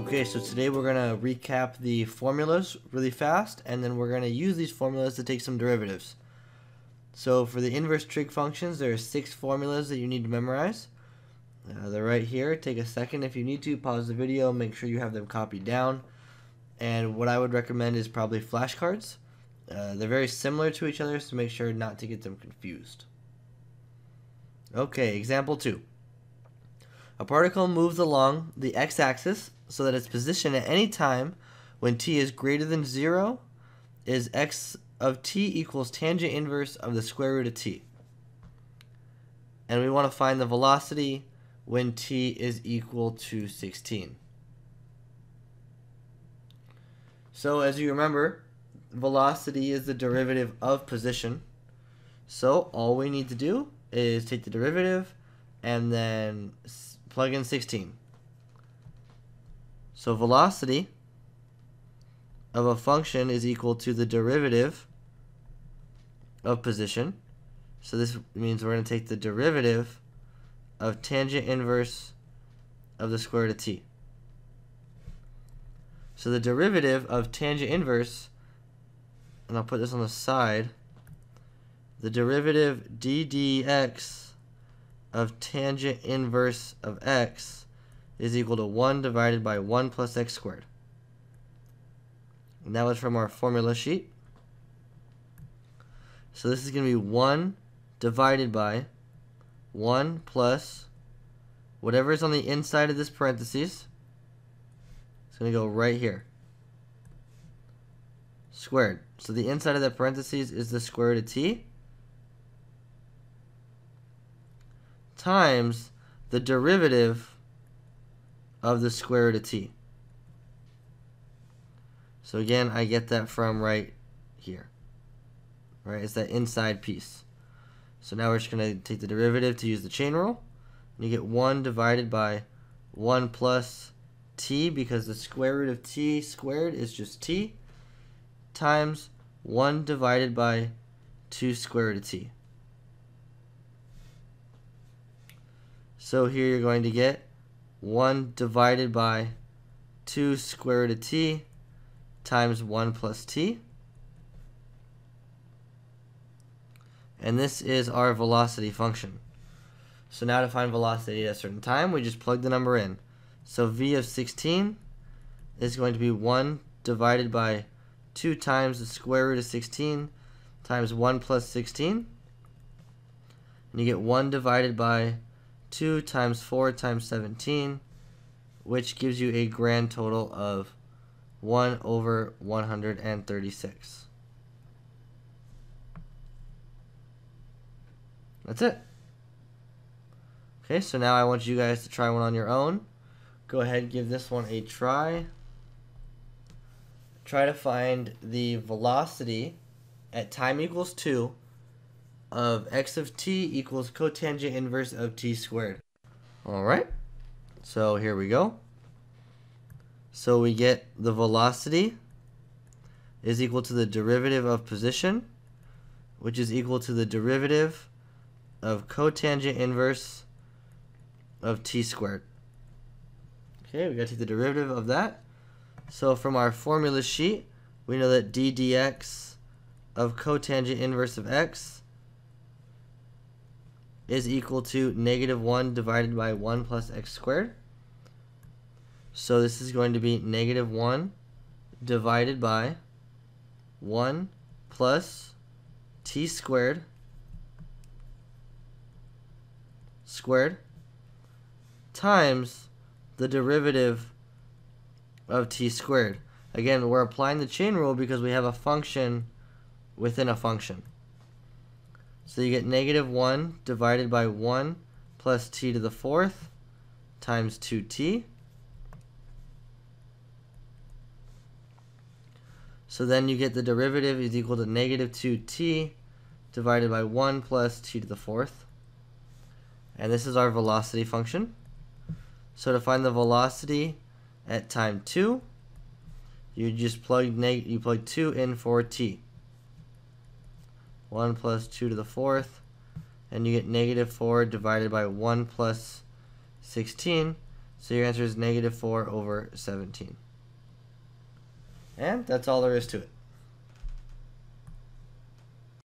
Okay, so today we're going to recap the formulas really fast, and then we're going to use these formulas to take some derivatives. So for the inverse trig functions, there are 6 formulas that you need to memorize. They're right here. Take a second if you need to, pause the video, make sure you have them copied down. And what I would recommend is probably flashcards. They're very similar to each other, so make sure not to get them confused. Okay, example 2. A particle moves along the x-axis so that its position at any time when t is greater than 0 is x of t equals tangent inverse of the square root of t. And we want to find the velocity when t is equal to 16. So as you remember, velocity is the derivative of position. So all we need to do is take the derivative and then plug in 16. So velocity of a function is equal to the derivative of position. So this means we're going to take the derivative of tangent inverse of the square root of t. So the derivative of tangent inverse, and I'll put this on the side, the derivative d dx of tangent inverse of x is equal to 1 divided by 1 plus x squared. And that was from our formula sheet. So this is going to be 1 divided by 1 plus whatever is on the inside of this parentheses. It's going to go right here. Squared. So the inside of that parentheses is the square root of t times the derivative of the square root of t. So again, I get that from right here. Right? It's that inside piece. So now we're just going to take the derivative to use the chain rule. And you get 1 divided by 1 plus t, because the square root of t squared is just t, times 1 divided by 2 square root of t. So here you're going to get 1 divided by 2 square root of t times 1 plus t. And this is our velocity function. So now to find velocity at a certain time, we just plug the number in. So v of 16 is going to be 1 divided by 2 times the square root of 16 times 1 plus 16. And you get 1 divided by 2 times 4 times 17, which gives you a grand total of 1 over 136. That's it. Okay, so now I want you guys to try one on your own. Go ahead and give this one a try. Try to find the velocity at time equals 2 of x of t equals cotangent inverse of t squared. Alright, so here we go. So we get the velocity is equal to the derivative of position, which is equal to the derivative of cotangent inverse of t squared. Okay, we got to take the derivative of that. So from our formula sheet, we know that d dx of cotangent inverse of x is equal to negative 1 divided by 1 plus x squared. So this is going to be negative 1 divided by 1 plus t squared times the derivative of t squared. Again, we're applying the chain rule because we have a function within a function. So you get negative 1 divided by 1 plus t to the 4th times 2t. So then you get the derivative is equal to negative 2t divided by 1 plus t to the 4th. And this is our velocity function. So to find the velocity at time 2, you just plug 2 in for t. 1 plus 2 to the 4th, and you get negative 4 divided by 1 plus 16. So your answer is -4/17. And that's all there is to it.